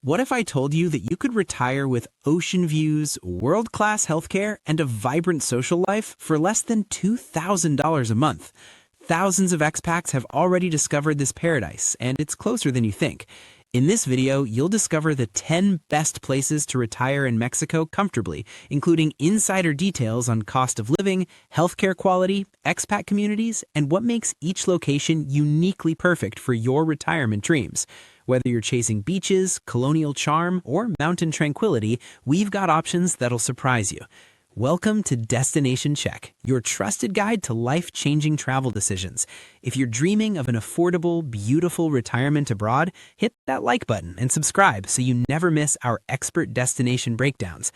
What if I told you that you could retire with ocean views, world-class healthcare, and a vibrant social life for less than $2,000 a month? Thousands of expats have already discovered this paradise, and it's closer than you think. In this video, you'll discover the 10 best places to retire in Mexico comfortably, including insider details on cost of living, healthcare quality, expat communities, and what makes each location uniquely perfect for your retirement dreams. Whether you're chasing beaches, colonial charm, or mountain tranquility, we've got options that'll surprise you. Welcome to Destination Check, your trusted guide to life-changing travel decisions. If you're dreaming of an affordable, beautiful retirement abroad, hit that like button and subscribe so you never miss our expert destination breakdowns.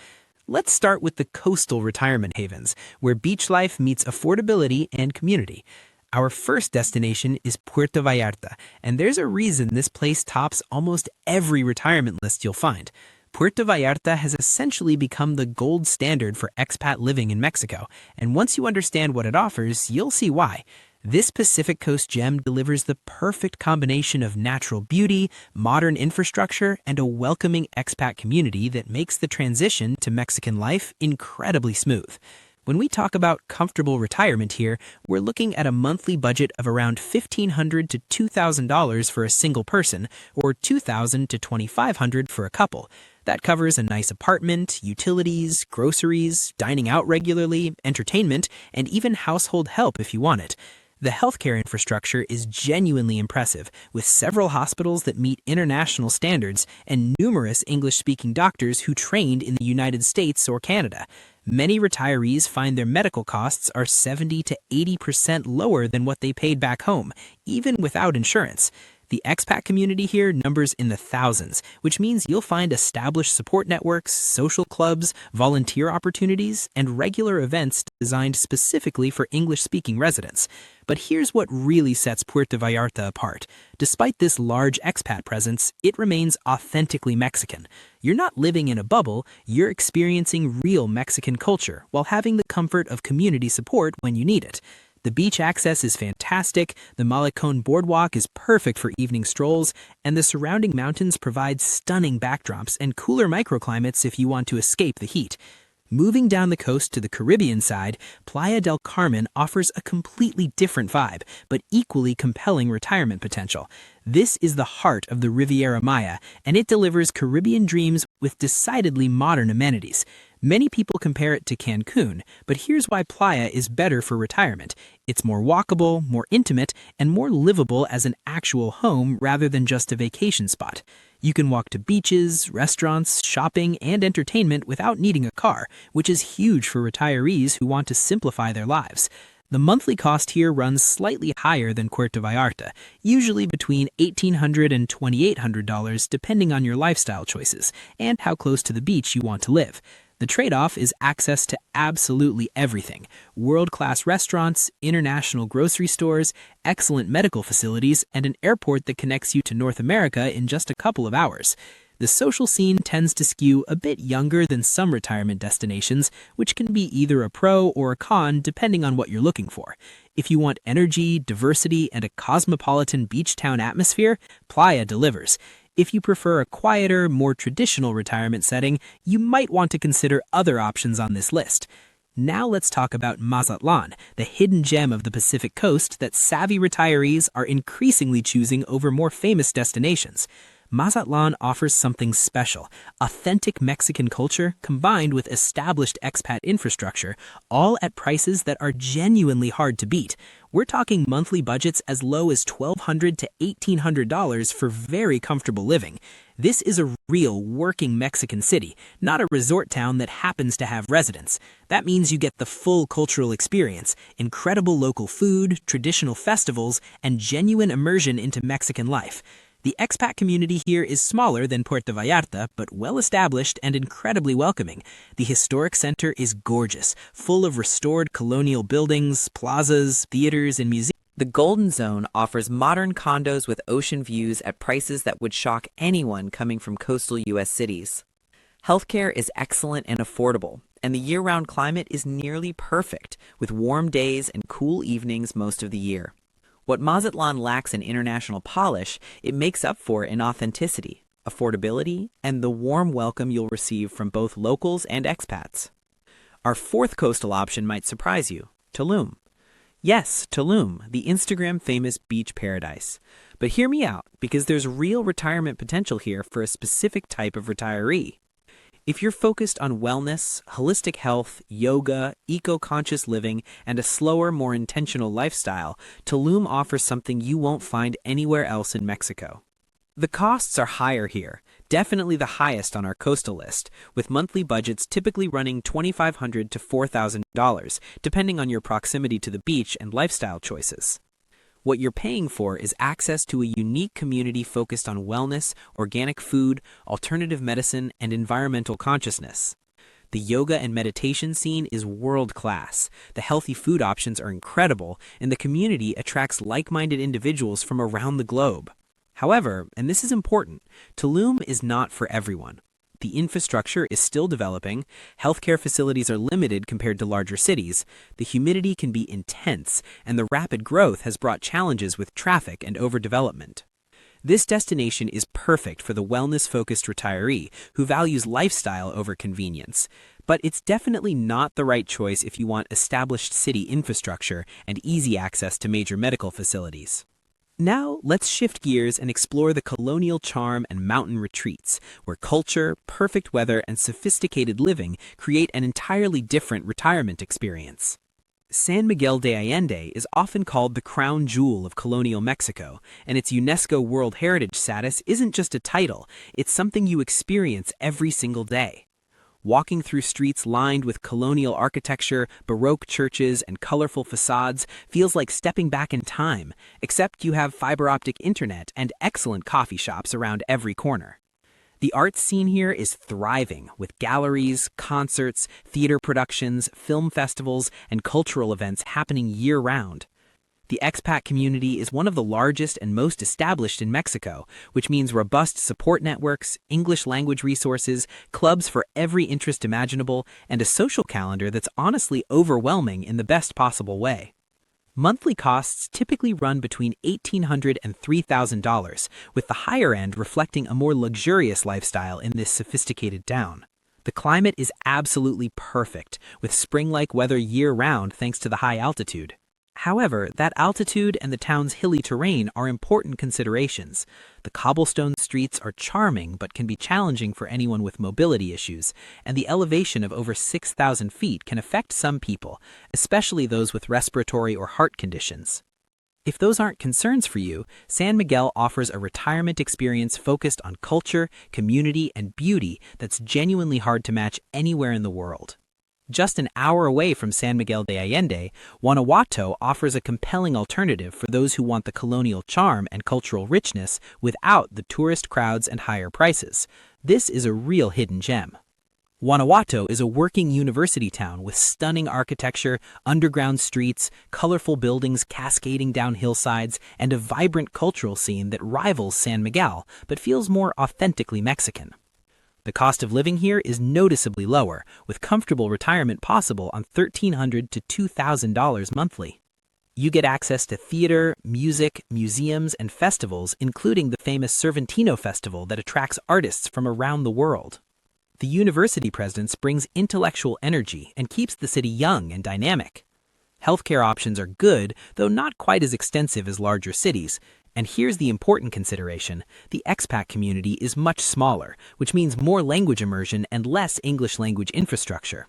Let's start with the coastal retirement havens, where beach life meets affordability and community. Our first destination is Puerto Vallarta, and there's a reason this place tops almost every retirement list you'll find. Puerto Vallarta has essentially become the gold standard for expat living in Mexico, and once you understand what it offers, you'll see why. This Pacific Coast gem delivers the perfect combination of natural beauty, modern infrastructure, and a welcoming expat community that makes the transition to Mexican life incredibly smooth. When we talk about comfortable retirement here, we're looking at a monthly budget of around $1,500 to $2,000 for a single person, or $2,000 to $2,500 for a couple. That covers a nice apartment, utilities, groceries, dining out regularly, entertainment, and even household help if you want it. The healthcare infrastructure is genuinely impressive, with several hospitals that meet international standards and numerous English-speaking doctors who trained in the United States or Canada. Many retirees find their medical costs are 70 to 80% lower than what they paid back home, even without insurance. The expat community here numbers in the thousands, which means you'll find established support networks, social clubs, volunteer opportunities, and regular events designed specifically for English-speaking residents. But here's what really sets Puerto Vallarta apart. Despite this large expat presence, it remains authentically Mexican. You're not living in a bubble, you're experiencing real Mexican culture while having the comfort of community support when you need it. The beach access is fantastic, the Malecón boardwalk is perfect for evening strolls, and the surrounding mountains provide stunning backdrops and cooler microclimates if you want to escape the heat. Moving down the coast to the Caribbean side, Playa del Carmen offers a completely different vibe, but equally compelling retirement potential. This is the heart of the Riviera Maya, and it delivers Caribbean dreams with decidedly modern amenities. Many people compare it to Cancun, but here's why Playa is better for retirement. It's more walkable, more intimate, and more livable as an actual home rather than just a vacation spot. You can walk to beaches, restaurants, shopping, and entertainment without needing a car, which is huge for retirees who want to simplify their lives. The monthly cost here runs slightly higher than Puerto Vallarta, usually between $1,800 and $2,800 depending on your lifestyle choices and how close to the beach you want to live. The trade-off is access to absolutely everything: world-class restaurants, international grocery stores, excellent medical facilities, and an airport that connects you to North America in just a couple of hours. The social scene tends to skew a bit younger than some retirement destinations, which can be either a pro or a con depending on what you're looking for. If you want energy, diversity, and a cosmopolitan beach town atmosphere, Playa delivers. If you prefer a quieter, more traditional retirement setting, you might want to consider other options on this list. Now let's talk about Mazatlán, the hidden gem of the Pacific Coast that savvy retirees are increasingly choosing over more famous destinations. Mazatlán offers something special: authentic Mexican culture combined with established expat infrastructure, all at prices that are genuinely hard to beat. We're talking monthly budgets as low as $1,200 to $1,800 for very comfortable living. This is a real working Mexican city, not a resort town that happens to have residents. That means you get the full cultural experience: incredible local food, traditional festivals, and genuine immersion into Mexican life. The expat community here is smaller than Puerto Vallarta, but well-established and incredibly welcoming. The historic center is gorgeous, full of restored colonial buildings, plazas, theaters, and museums. The Golden Zone offers modern condos with ocean views at prices that would shock anyone coming from coastal U.S. cities. Healthcare is excellent and affordable, and the year-round climate is nearly perfect, with warm days and cool evenings most of the year. What Mazatlán lacks in international polish, it makes up for in authenticity. affordability, and the warm welcome you'll receive from both locals and expats. Our fourth coastal option might surprise you, Tulum. Yes, Tulum, the Instagram-famous beach paradise. But hear me out, because there's real retirement potential here for a specific type of retiree. If you're focused on wellness, holistic health, yoga, eco-conscious living, and a slower, more intentional lifestyle, Tulum offers something you won't find anywhere else in Mexico. The costs are higher here, definitely the highest on our coastal list, with monthly budgets typically running $2,500 to $4,000, depending on your proximity to the beach and lifestyle choices. What you're paying for is access to a unique community focused on wellness, organic food, alternative medicine, and environmental consciousness. The yoga and meditation scene is world-class, the healthy food options are incredible, and the community attracts like-minded individuals from around the globe. However, and this is important, Tulum is not for everyone. The infrastructure is still developing, healthcare facilities are limited compared to larger cities, the humidity can be intense, and the rapid growth has brought challenges with traffic and overdevelopment. This destination is perfect for the wellness-focused retiree who values lifestyle over convenience, but it's definitely not the right choice if you want established city infrastructure and easy access to major medical facilities. Now, let's shift gears and explore the colonial charm and mountain retreats, where culture, perfect weather, and sophisticated living create an entirely different retirement experience. San Miguel de Allende is often called the crown jewel of colonial Mexico, and its UNESCO World Heritage status isn't just a title, it's something you experience every single day. Walking through streets lined with colonial architecture, Baroque churches, and colorful facades feels like stepping back in time, except you have fiber optic internet and excellent coffee shops around every corner. The art scene here is thriving, with galleries, concerts, theater productions, film festivals, and cultural events happening year-round. The expat community is one of the largest and most established in Mexico, which means robust support networks, English language resources, clubs for every interest imaginable, and a social calendar that's honestly overwhelming in the best possible way. Monthly costs typically run between $1,800 and $3,000, with the higher end reflecting a more luxurious lifestyle in this sophisticated town. The climate is absolutely perfect, with spring-like weather year-round thanks to the high altitude. However, that altitude and the town's hilly terrain are important considerations. The cobblestone streets are charming but can be challenging for anyone with mobility issues, and the elevation of over 6,000 feet can affect some people, especially those with respiratory or heart conditions. If those aren't concerns for you, San Miguel offers a retirement experience focused on culture, community, and beauty that's genuinely hard to match anywhere in the world. Just an hour away from San Miguel de Allende, Guanajuato offers a compelling alternative for those who want the colonial charm and cultural richness without the tourist crowds and higher prices. This is a real hidden gem. Guanajuato is a working university town with stunning architecture, underground streets, colorful buildings cascading down hillsides, and a vibrant cultural scene that rivals San Miguel but feels more authentically Mexican. The cost of living here is noticeably lower, with comfortable retirement possible on $1,300 to $2,000 monthly. You get access to theater, music, museums, and festivals, including the famous Cervantino Festival that attracts artists from around the world. The university presence brings intellectual energy and keeps the city young and dynamic. Healthcare options are good, though not quite as extensive as larger cities. And here's the important consideration: the expat community is much smaller, which means more language immersion and less English language infrastructure.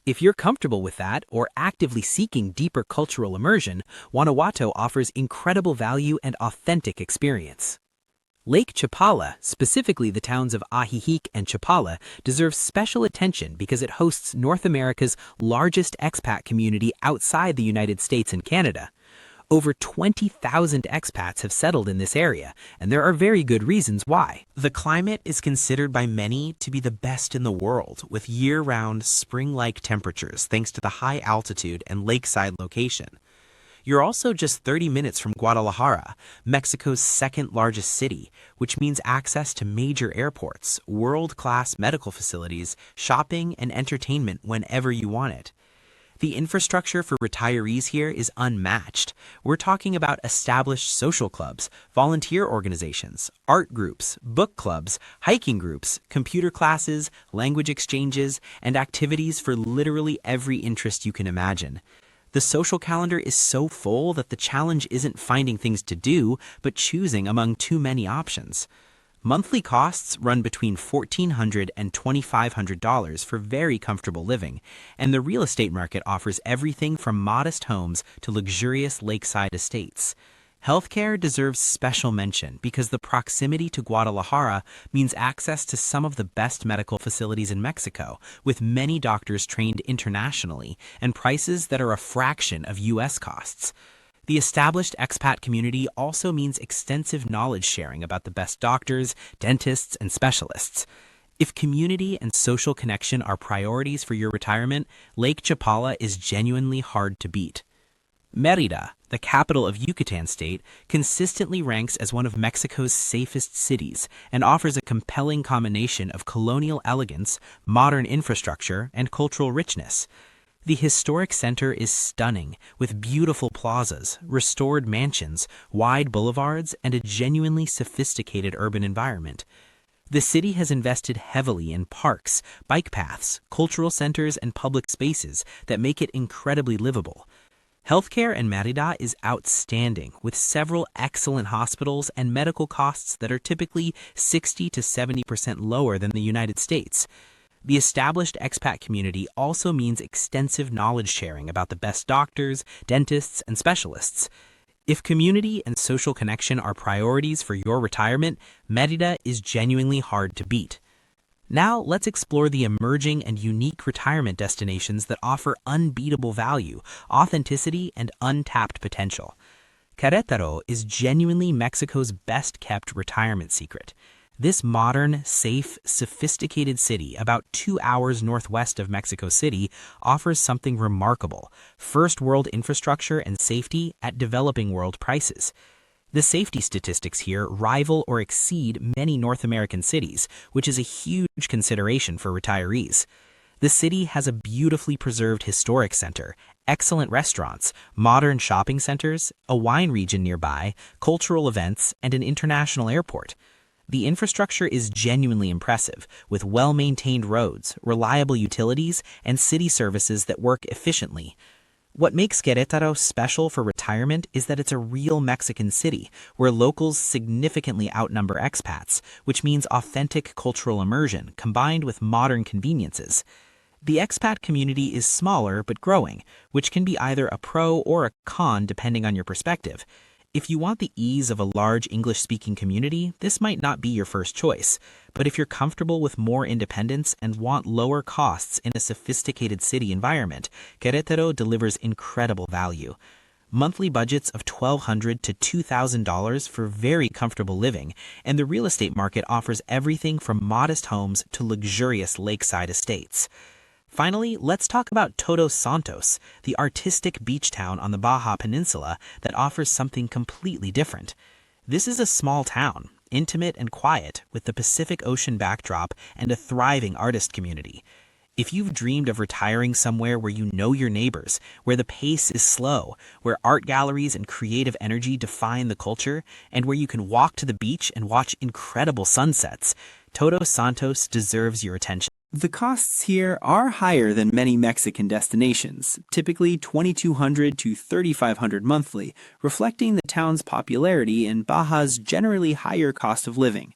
If you're comfortable with that or actively seeking deeper cultural immersion, Guanajuato offers incredible value and authentic experience. Lake Chapala, specifically the towns of Ajijic and Chapala, deserves special attention because it hosts North America's largest expat community outside the United States and Canada. Over 20,000 expats have settled in this area, and there are very good reasons why. The climate is considered by many to be the best in the world, with year-round spring-like temperatures thanks to the high altitude and lakeside location. You're also just 30 minutes from Guadalajara, Mexico's second largest city, which means access to major airports, world-class medical facilities, shopping, and entertainment whenever you want it. The infrastructure for retirees here is unmatched. We're talking about established social clubs, volunteer organizations, art groups, book clubs, hiking groups, computer classes, language exchanges, and activities for literally every interest you can imagine. The social calendar is so full that the challenge isn't finding things to do, but choosing among too many options. Monthly costs run between $1,400 and $2,500 for very comfortable living, and the real estate market offers everything from modest homes to luxurious lakeside estates. Healthcare deserves special mention because the proximity to Guadalajara means access to some of the best medical facilities in Mexico, with many doctors trained internationally, and prices that are a fraction of U.S. costs. The established expat community also means extensive knowledge sharing about the best doctors, dentists, and specialists. If community and social connection are priorities for your retirement, Lake Chapala is genuinely hard to beat. Mérida, the capital of Yucatan State, consistently ranks as one of Mexico's safest cities and offers a compelling combination of colonial elegance, modern infrastructure, and cultural richness. The historic center is stunning, with beautiful plazas, restored mansions, wide boulevards, and a genuinely sophisticated urban environment. The city has invested heavily in parks, bike paths, cultural centers, and public spaces that make it incredibly livable. Healthcare in Mérida is outstanding, with several excellent hospitals and medical costs that are typically 60 to 70% lower than the United States. The established expat community also means extensive knowledge sharing about the best doctors, dentists, and specialists. If community and social connection are priorities for your retirement, Mérida is genuinely hard to beat. Now let's explore the emerging and unique retirement destinations that offer unbeatable value, authenticity, and untapped potential. Querétaro is genuinely Mexico's best-kept retirement secret. This modern, safe, sophisticated city, about 2 hours northwest of Mexico City, offers something remarkable: first-world infrastructure and safety at developing world prices. The safety statistics here rival or exceed many North American cities, which is a huge consideration for retirees. The city has a beautifully preserved historic center, excellent restaurants, modern shopping centers, a wine region nearby, cultural events, and an international airport. The infrastructure is genuinely impressive, with well-maintained roads, reliable utilities, and city services that work efficiently. What makes Querétaro special for retirement is that it's a real Mexican city, where locals significantly outnumber expats, which means authentic cultural immersion combined with modern conveniences. The expat community is smaller but growing, which can be either a pro or a con depending on your perspective. If you want the ease of a large English-speaking community, this might not be your first choice. But if you're comfortable with more independence and want lower costs in a sophisticated city environment, Querétaro delivers incredible value. Monthly budgets of $1,200 to $2,000 for very comfortable living, and the real estate market offers everything from modest homes to luxurious lakeside estates. Finally, let's talk about Todos Santos, the artistic beach town on the Baja Peninsula that offers something completely different. This is a small town, intimate and quiet, with the Pacific Ocean backdrop and a thriving artist community. If you've dreamed of retiring somewhere where you know your neighbors, where the pace is slow, where art galleries and creative energy define the culture, and where you can walk to the beach and watch incredible sunsets, Todos Santos deserves your attention. The costs here are higher than many Mexican destinations, typically $2,200 to $3,500 monthly, reflecting the town's popularity and Baja's generally higher cost of living.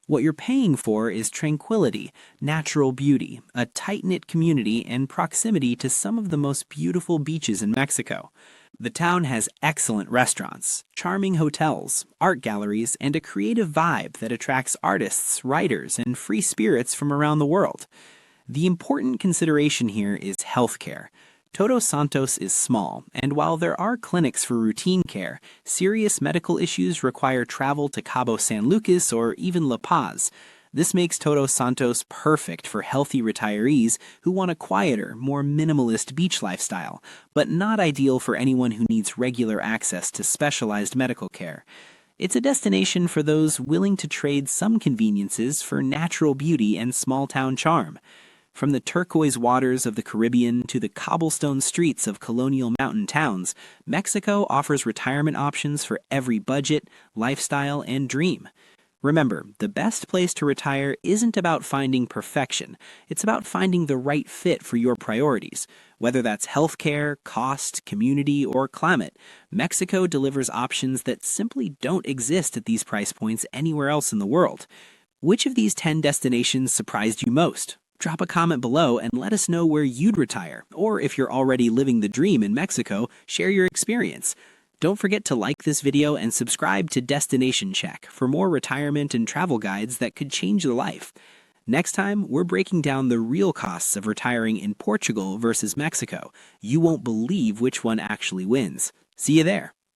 What you're paying for is tranquility, natural beauty, a tight-knit community, and proximity to some of the most beautiful beaches in Mexico. The town has excellent restaurants, charming hotels, art galleries, and a creative vibe that attracts artists, writers, and free spirits from around the world. The important consideration here is healthcare. Todos Santos is small, and while there are clinics for routine care, serious medical issues require travel to Cabo San Lucas or even La Paz. This makes Todos Santos perfect for healthy retirees who want a quieter, more minimalist beach lifestyle, but not ideal for anyone who needs regular access to specialized medical care. It's a destination for those willing to trade some conveniences for natural beauty and small-town charm. From the turquoise waters of the Caribbean to the cobblestone streets of colonial mountain towns, Mexico offers retirement options for every budget, lifestyle, and dream. Remember, the best place to retire isn't about finding perfection. It's about finding the right fit for your priorities. Whether that's healthcare, cost, community, or climate, Mexico delivers options that simply don't exist at these price points anywhere else in the world. Which of these 10 destinations surprised you most? Drop a comment below and let us know where you'd retire. Or if you're already living the dream in Mexico, share your experience. Don't forget to like this video and subscribe to Destination Check for more retirement and travel guides that could change your life. Next time, we're breaking down the real costs of retiring in Portugal versus Mexico. You won't believe which one actually wins. See you there.